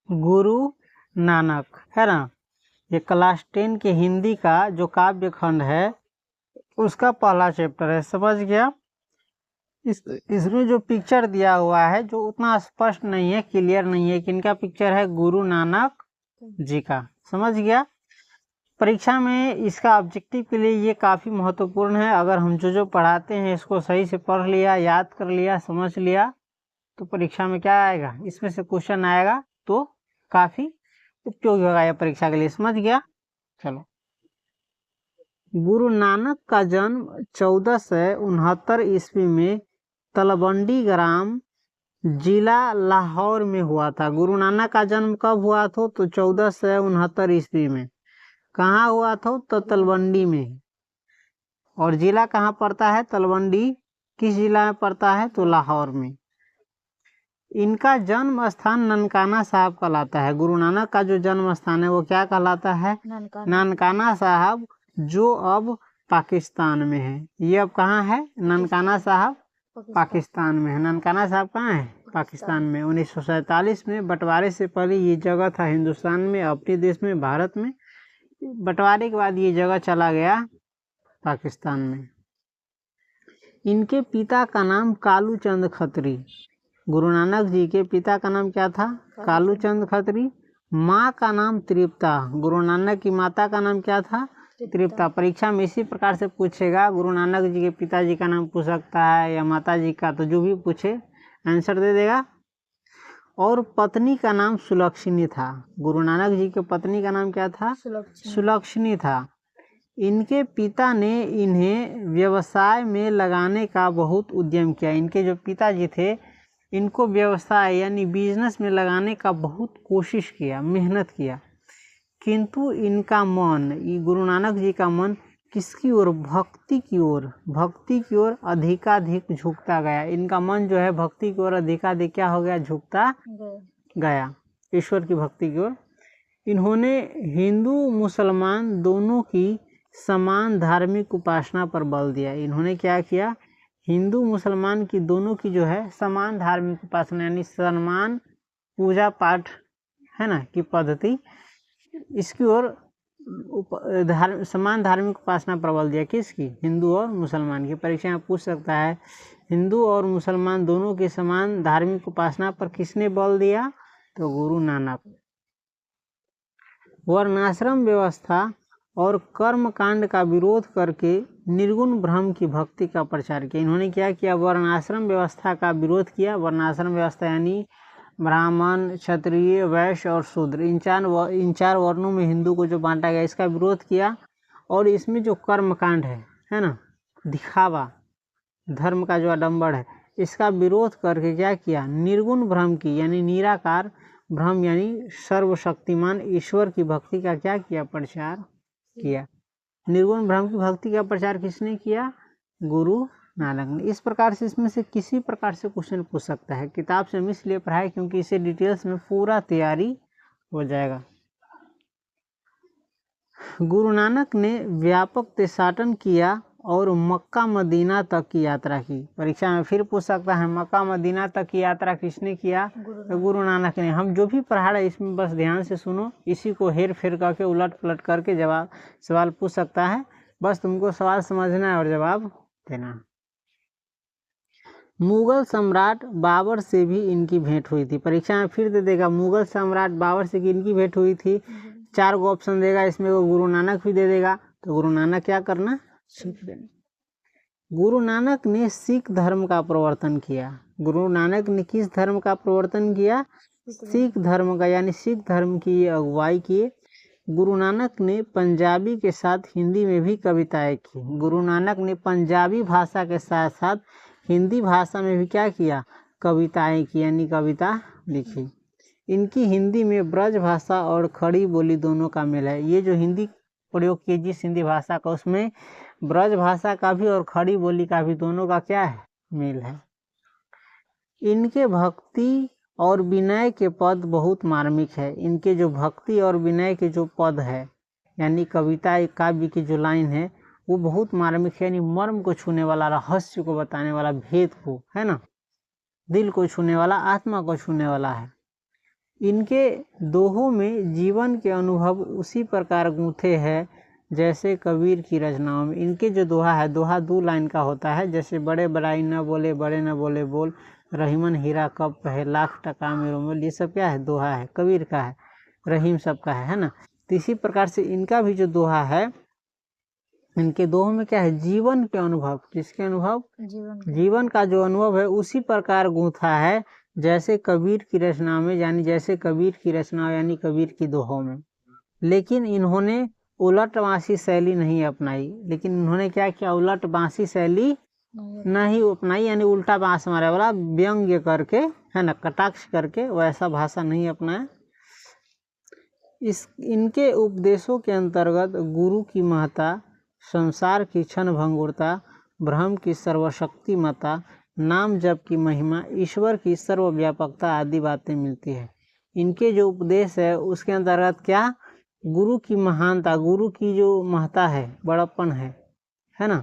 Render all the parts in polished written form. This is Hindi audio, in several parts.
गुरु नानक, है ना। ये क्लास 10 के हिंदी का जो काव्य खंड है उसका पहला चैप्टर है, समझ गया। इसमें जो पिक्चर दिया हुआ है जो उतना स्पष्ट नहीं है, क्लियर नहीं है, किनका पिक्चर है, गुरु नानक जी का, समझ गया। परीक्षा में इसका ऑब्जेक्टिव के लिए ये काफ़ी महत्वपूर्ण है। अगर हम जो पढ़ाते हैं इसको सही से पढ़ लिया, याद कर लिया, समझ लिया तो परीक्षा में क्या आएगा, इसमें से क्वेश्चन आएगा तो काफ़ी उपयोगी होगा यह परीक्षा के लिए, समझ गया। चलो, गुरु नानक का जन्म 1469 ईस्वी में तलवंडी ग्राम जिला लाहौर में हुआ था। गुरु नानक का जन्म कब हुआ था, तो 1469 ईस्वी में। कहाँ हुआ था, तो तलवंडी में। और जिला कहाँ पड़ता है, तलवंडी किस जिला में पड़ता है, तो लाहौर में। इनका जन्म स्थान ननकाना साहब कहलाता है। गुरु नानक का जो जन्म स्थान है वो क्या कहलाता है, ननकाना साहब, जो अब पाकिस्तान में है। ये अब कहाँ है, ननकाना साहब पाकिस्तान में है। ननकाना साहब कहाँ है, पाकिस्तान में। 1947 में बंटवारे से पहले ये जगह था हिंदुस्तान में, अपने देश में, भारत में। बंटवारे के बाद ये जगह चला गया पाकिस्तान में। इनके पिता का नाम कालू चंद खत्री। गुरु नानक जी के पिता का नाम क्या था, कालू चंद खत्री। माँ का नाम तृप्ता। गुरु नानक की माता का नाम क्या था, तृप्ता। परीक्षा में इसी प्रकार से पूछेगा, गुरु नानक जी के पिताजी का नाम पूछ सकता है या माता जी का, तो जो भी पूछे आंसर दे देगा। और पत्नी का नाम सुलक्षणी था। गुरु नानक जी के पत्नी का नाम क्या था, सुलक्षणी था। इनके पिता ने इन्हें व्यवसाय में लगाने का बहुत उद्यम किया। इनके जो पिताजी थे इनको व्यवसाय यानी बिजनेस में लगाने का बहुत कोशिश किया, मेहनत किया, किंतु इनका मन, गुरु नानक जी का मन किसकी ओर, भक्ति की ओर, भक्ति की ओर अधिकाधिक झुकता गया। इनका मन जो है भक्ति की ओर अधिकाधिक क्या हो गया, झुकता गया, ईश्वर की भक्ति की ओर। इन्होंने हिंदू मुसलमान दोनों की समान धार्मिक उपासना पर बल दिया। इन्होंने क्या किया, हिंदू मुसलमान की दोनों की जो है समान धार्मिक उपासना यानी समान पूजा पाठ है ना की पद्धति, इसकी ओर समान धार्मिक उपासना पर बल दिया। किसकी, हिंदू और मुसलमान की। परीक्षा में पूछ सकता है हिंदू और मुसलमान दोनों की समान धार्मिक उपासना पर किसने बल दिया, तो गुरु नानक। वर्णाश्रम व्यवस्था और कर्म कांड का विरोध करके निर्गुण ब्रह्म की भक्ति का प्रचार किया। इन्होंने क्या किया, वर्णाश्रम व्यवस्था का विरोध किया। वर्णाश्रम व्यवस्था यानी ब्राह्मण, क्षत्रिय, वैश्य और शूद्र, इन चार वर्णों में हिंदू को जो बांटा गया, इसका विरोध किया। और इसमें जो कर्म कांड है ना, दिखावा, धर्म का जो आडंबर है, इसका विरोध करके क्या किया, निर्गुण ब्रह्म की यानी निराकार ब्रह्म यानी सर्वशक्तिमान ईश्वर की भक्ति का क्या किया, प्रचार किया। निर्गुण ब्रह्म की भक्ति का प्रचार किसने किया, गुरु नानक ने। इस प्रकार से इसमें से किसी प्रकार से क्वेश्चन पूछ सकता है। किताब से हम इसलिए पढ़ाए क्योंकि इसे डिटेल्स में पूरा तैयारी हो जाएगा। गुरु नानक ने व्यापक देशाटन किया और मक्का मदीना तक की यात्रा की। परीक्षा में फिर पूछ सकता है मक्का मदीना तक की यात्रा किसने किया, तो गुरु नानक ने। हम जो भी पढ़ा रहे इसमें बस ध्यान से सुनो, इसी को हेर फेर करके उलट पलट करके सवाल पूछ सकता है। बस तुमको सवाल समझना है और जवाब देना। मुगल सम्राट बाबर से भी इनकी भेंट हुई थी। परीक्षा में फिर दे देगा, मुगल सम्राट बाबर से इनकी भेंट हुई थी। 4 गो ऑप्शन देगा, इसमें वो गुरु नानक भी दे देगा। तो गुरु नानक क्या करना, सीख देना। गुरु नानक ने सिख धर्म का प्रवर्तन किया। गुरु नानक ने किस धर्म का प्रवर्तन किया, सिख धर्म का, यानी सिख धर्म की अगुवाई किए। गुरु नानक ने पंजाबी के साथ हिंदी में भी कविताएं की। गुरु नानक ने पंजाबी भाषा के साथ साथ हिंदी भाषा में भी क्या किया, कविताएं की यानी कविता लिखी। इनकी हिंदी में ब्रज भाषा और खड़ी बोली दोनों का मेल है। ये जो हिंदी प्रयोग किए जिस हिंदी भाषा का, उसमें ब्रज भाषा का भी और खड़ी बोली का भी दोनों का क्या है, मेल है। इनके भक्ति और विनय के पद बहुत मार्मिक है। इनके जो भक्ति और विनय के जो पद है यानी कविता काव्य की जो लाइन है वो बहुत मार्मिक है, यानी मर्म को छूने वाला, रहस्य को बताने वाला, भेद को, है ना, दिल को छूने वाला, आत्मा को छूने वाला है। इनके दोहों में जीवन के अनुभव उसी प्रकार गूंथे हैं जैसे कबीर की रचनाओं में। इनके जो दोहा है, दोहा 2 लाइन का होता है, जैसे बड़े बड़ाई न बोले बड़े न बोले बोल, रहीमन हीरा कब कहे लाख टका मेरो मोल, ये सब क्या है, दोहा है, कबीर का है, रहीम सबका है ना। तो इसी प्रकार से इनका भी जो दोहा है, इनके दोहों में क्या है, जीवन के अनुभव, किसके अनुभव, जीवन का जो अनुभव है उसी प्रकार गूंथा है जैसे कबीर की रचना में, यानी जैसे कबीर की रचना यानी कबीर की दोहों में। लेकिन इन्होंने उलट बांसी शैली नहीं अपनाई। लेकिन इन्होंने क्या किया, उलट बांसी शैली नहीं अपनाई, यानी उल्टा बांस मारे वाला व्यंग्य करके, है ना, कटाक्ष करके वैसा भाषा नहीं अपनाया। इनके उपदेशों के अंतर्गत गुरु की महत्ता, संसार की क्षण भंगुरता, ब्रह्म की सर्वशक्तिमता, नाम जप की महिमा, ईश्वर की सर्वव्यापकता आदि बातें मिलती है। इनके जो उपदेश है उसके अंतर्गत क्या, गुरु की महानता, गुरु की जो महत्ता है, बड़प्पन है ना।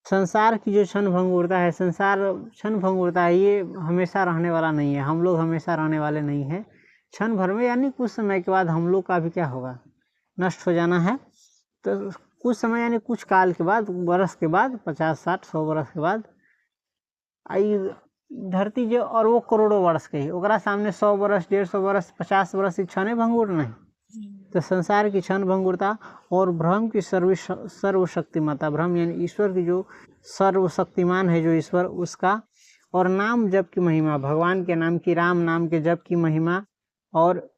संसार की जो क्षण भंगुरता है, संसार क्षण भंगुरता है, ये हमेशा रहने वाला नहीं है, हम लोग हमेशा रहने वाले नहीं हैं। क्षण भर में यानी कुछ समय के बाद हम लोग का भी क्या होगा, नष्ट हो जाना है। तो कुछ समय यानी कुछ काल के बाद, वर्ष के बाद, 50, 60, 100 वर्ष के बाद आई धरती जो अरबों करोड़ों वर्ष के ही, ओकरा सामने 100 वर्ष, 150 वर्ष, 50 वर्ष क्षण भंगुर नहीं। तो संसार की क्षण भंगुरता और ब्रह्म की सर्वशक्तिमता, ब्रह्म यानी ईश्वर की जो सर्वशक्तिमान है जो ईश्वर, उसका, और नाम जप की महिमा, भगवान के नाम की, राम नाम के जप की महिमा। और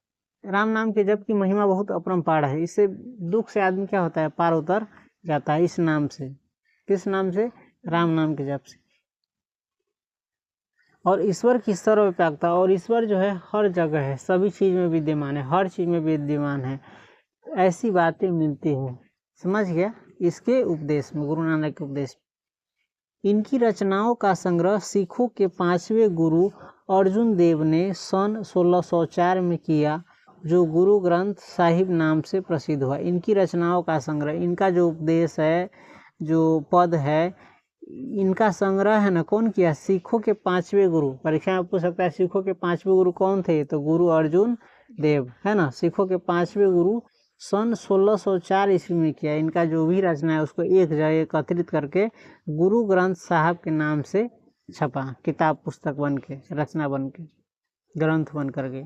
राम नाम के जप की महिमा बहुत अपरंपार है, इससे दुख से आदमी क्या होता है, पार उतर जाता है इस नाम से। किस नाम से, राम नाम के जप से। और ईश्वर की सर्वव्यापकता, और ईश्वर जो है हर जगह है, सभी चीज में विद्यमान है, हर चीज में विद्यमान है, ऐसी बातें मिलती हैं। समझ गया, इसके उपदेश में, गुरु नानक के उपदेश में। इनकी रचनाओं का संग्रह सिखों के 5वें गुरु अर्जुन देव ने सन 1604 में किया, जो गुरु ग्रंथ साहिब नाम से प्रसिद्ध हुआ। इनकी रचनाओं का संग्रह, इनका जो उपदेश है, जो पद है, इनका संग्रह है ना, कौन किया, सिखों के 5वें गुरु। परीक्षा में पूछ सकता है सिखों के 5वें गुरु कौन थे, तो गुरु अर्जुन देव, है ना। सिखों के 5वें गुरु सन 1604 ईस्वी में किया। इनका जो भी रचना है उसको एक जगह एकत्रित करके गुरु ग्रंथ साहब के नाम से छपा, किताब पुस्तक बन के, रचना बन के, ग्रंथ बन करके।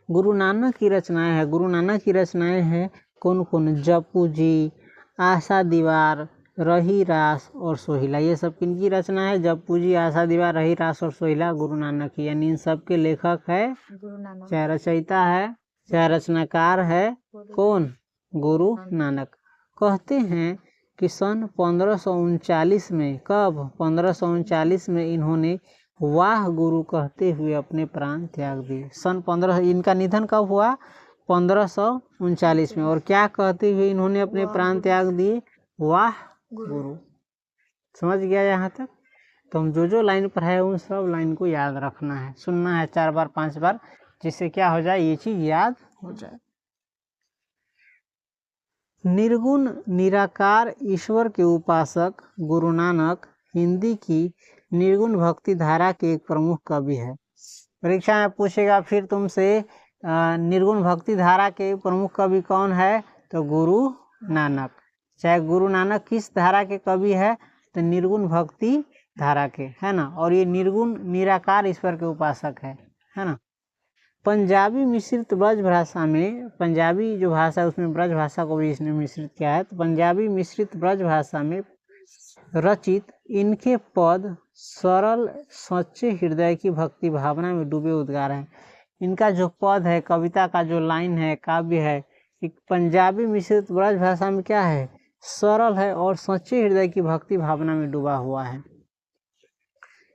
गुरु नानक की रचनाएं हैं, गुरु नानक की रचनाएं हैं कौन कौन, जपू जी, आशा दीवार, रही रास और सोहिला, ये सब किनकी रचना है, जपू जी, आशा दीवार, रही रास और सोहिला गुरु नानक की। यानी इन सब के लेखक है गुरु नानक, चाहे रचयिता है चाहे रचनाकार है कौन, गुरु नानक। कहते हैं कि सन 1539 में, कब, 1539 में इन्होंने वाह गुरु कहते हुए अपने प्राण त्याग दिए। सन 15, इनका निधन कब हुआ, 1539 में, और क्या कहते हुए इन्होंने अपने प्राण त्याग दिए, वाह गुरु। समझ गया यहाँ तक। तो हम जो लाइन पर है उन सब लाइन को याद रखना है, सुनना है 4 बार 5 बार, जिससे क्या हो जाए, ये चीज याद हो जाए। निर्गुण निराकार ईश्वर के उपासक गुरु नानक हिंदी की निर्गुण भक्ति धारा के एक प्रमुख कवि है। परीक्षा में पूछेगा फिर तुमसे निर्गुण भक्ति धारा के प्रमुख कवि कौन है, तो गुरु नानक। चाहे गुरु नानक किस धारा के कवि है, तो निर्गुण भक्ति धारा के, है ना। और ये निर्गुण निराकार ईश्वर के उपासक है ना। पंजाबी मिश्रित ब्रज भाषा में, पंजाबी जो भाषा है उसमें ब्रज भाषा को भी इसने मिश्रित किया है, तो पंजाबी मिश्रित ब्रज भाषा में रचित इनके पद सरल सच्चे हृदय की भक्ति भावना में डूबे उद्गार हैं। इनका जो पद है, कविता का जो लाइन है, काव्य है, एक पंजाबी मिश्रित ब्रज भाषा में क्या है, सरल है और सच्चे हृदय की भक्ति भावना में डूबा हुआ है।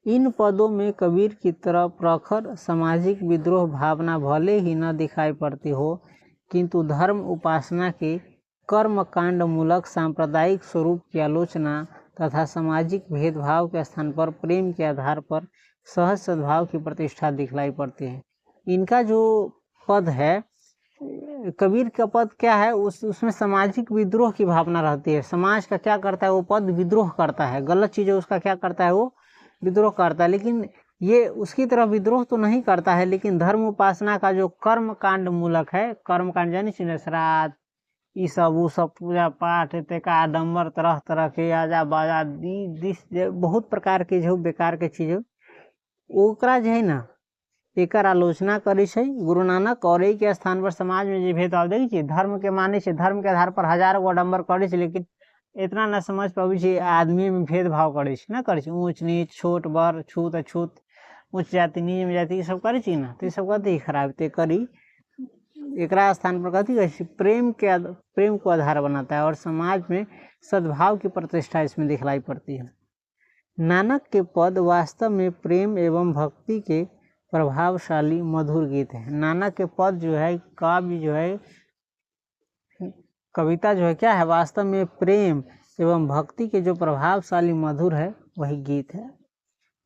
इन पदों में कबीर की तरह प्रखर सामाजिक विद्रोह भावना भले ही न दिखाई पड़ती हो, किंतु धर्म उपासना के कर्मकांड मूलक सांप्रदायिक स्वरूप की आलोचना तथा सामाजिक भेदभाव के स्थान पर प्रेम के आधार पर सहज सद्भाव की प्रतिष्ठा दिखलाई पड़ती है। इनका जो पद है, कबीर का पद क्या है, उसमें सामाजिक विद्रोह की भावना रहती है। समाज का क्या करता है वो पद, विद्रोह करता है, गलत चीज़ है उसका क्या करता है वो विद्रोह करता है। लेकिन ये उसकी तरफ विद्रोह तो नहीं करता है, लेकिन धर्म उपासना का जो कर्म कांड मूलक है, कर्म कांड जानी छिने श्राद्ध ई सब वो सब पूजा पाठ का आडम्बर तरह तरह के आजा बाजा बहुत प्रकार के जो बेकार के चीज ओकरा जो है ना एकर आलोचना करी छै गुरु नानक। और के स्थान पर समाज में जो भेदभाव देखी छी, धर्म के माने छै, धर्म के आधार पर हजारों गो आडम्बर करे छै, लेकिन इतना न समझ पाबी छै आदमी में भेदभाव करे छै, ना करे छै ऊंच नीच छोट बड़ छूत अछूत उच्च जाति नीच जाति सब करे छी ना, तो सब कथी खराब ते करी। एकरा स्थान पर कथी कहै छै प्रेम को आधार बनाता है और समाज में सद्भाव की प्रतिष्ठा इसमें दिखलाई पड़ती है। नानक के पद वास्तव में प्रेम एवं भक्ति के प्रभावशाली मधुर गीत है। नानक के पद जो है, काव्य जो है, कविता जो है क्या है, वास्तव में प्रेम एवं भक्ति के जो प्रभावशाली मधुर है वही गीत है।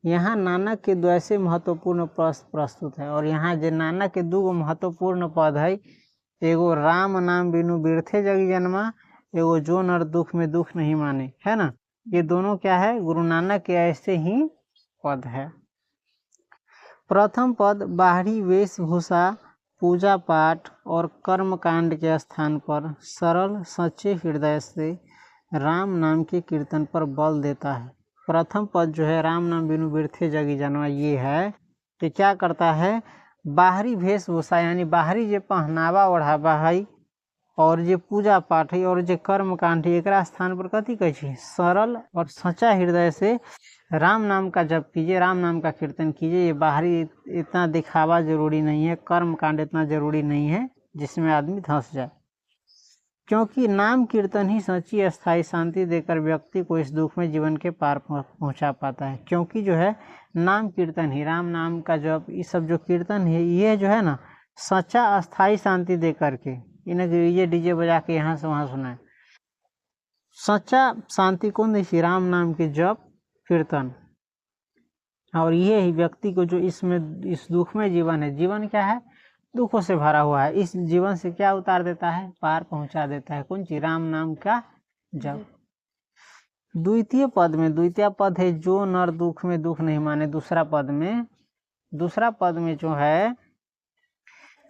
यहाँ नानक के दो ऐसे महत्वपूर्ण प्रस्तुत है, और यहाँ जो नानक के दो महत्वपूर्ण पद है, एगो राम नाम बिनु बिरथे जग जन्मा, एगो जो नर दुख में दुख नहीं माने, है ना। ये दोनों क्या है, गुरु नानक के ऐसे ही पद है। प्रथम पद बाहरी वेशभूषा पूजा पाठ और कर्म कांड के स्थान पर सरल सच्चे हृदय से राम नाम के कीर्तन पर बल देता है। प्रथम पद जो है राम नाम बिनु बिरथे जगी जनवा, ये है कि क्या करता है, बाहरी वेशभूषा यानी बाहरी जो पहनावा ओढ़ावा है और जो पूजा पाठ है और जो कर्म कांड है, एकरा स्थान पर कथी कहै छै, सरल और सच्चा हृदय से राम नाम का जप कीजिए, राम नाम का कीर्तन कीजिए। ये बाहरी इतना दिखावा जरूरी नहीं है, कर्म कांड इतना जरूरी नहीं है जिसमें आदमी धंस जाए, क्योंकि नाम कीर्तन ही सच्ची अस्थायी शांति देकर व्यक्ति को इस दुख में जीवन के पार पहुंचा पाता है। क्योंकि जो है नाम कीर्तन ही, राम नाम का जप, ये सब जो कीर्तन है ये जो है ना सच्चा अस्थायी शांति दे करके, इन्हें ये डीजे बजा के यहाँ से वहाँ सुनाए, सच्चा शांति कौन दे, राम नाम के जप कीर्तन। और ये ही व्यक्ति को जो इसमें इस दुख में जीवन है, जीवन क्या है, दुखों से भरा हुआ है, इस जीवन से क्या उतार देता है, पार पहुंचा देता है, कौन सी, राम नाम का जप। द्वितीय पद में, द्वितीय पद है जो नर दुख में दुख नहीं माने। दूसरा पद में जो है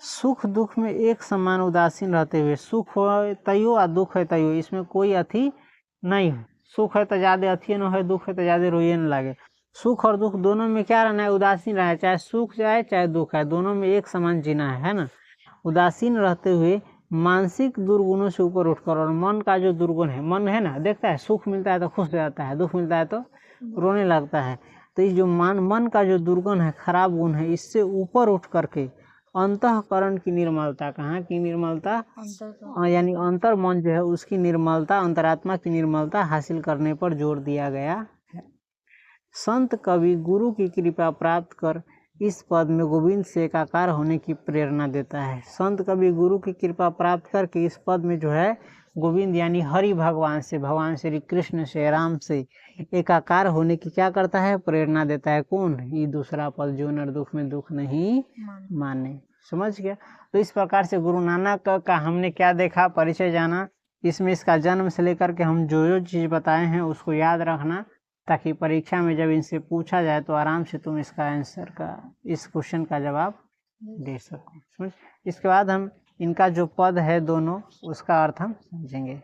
सुख दुख में एक समान उदासीन रहते हुए, सुख हो तैयो और दुख है तैयो, इसमें कोई अथी नहीं है, सुख है तो ज्यादा अथी न है, दुख है तो ज्यादा रोइए न लगे। सुख और दुख दोनों में क्या रहना है, उदासीन रहा है, चाहे सुख जाए चाहे दुख है, दोनों में एक समान जीना है ना। उदासीन रहते हुए मानसिक दुर्गुणों से ऊपर उठकर, और मन का जो दुर्गुण है, मन है ना देखता है सुख मिलता है तो खुश हो जाता है, दुख मिलता है तो रोने लगता है, तो ये जो मन का जो दुर्गुण है, खराब गुण है, इससे ऊपर उठ करके अंतःकरण की निर्मलता, कहाँ की निर्मलता, यानी अंतर मन जो है उसकी निर्मलता, अंतरात्मा की निर्मलता हासिल करने पर जोर दिया गया है। संत कवि गुरु की कृपा प्राप्त कर इस पद में गोविंद से एकाकार होने की प्रेरणा देता है। संत कवि गुरु की कृपा प्राप्त करके इस पद में जो है गोविंद यानी हरि भगवान से, भगवान श्री कृष्ण से, राम से एकाकार होने की क्या करता है, प्रेरणा देता है। कौन, ये दूसरा पद, जो नर दुख में दुख नहीं माने। समझ गया। तो इस प्रकार से गुरु नानक का हमने क्या देखा, परिचय जाना, इसमें इसका जन्म से लेकर के हम जो चीज़ बताए हैं उसको याद रखना, ताकि परीक्षा में जब इनसे पूछा जाए तो आराम से तुम इसका आंसर का, इस क्वेश्चन का जवाब दे सको। समझ। इसके बाद हम इनका जो पद है दोनों, उसका अर्थ हम समझेंगे।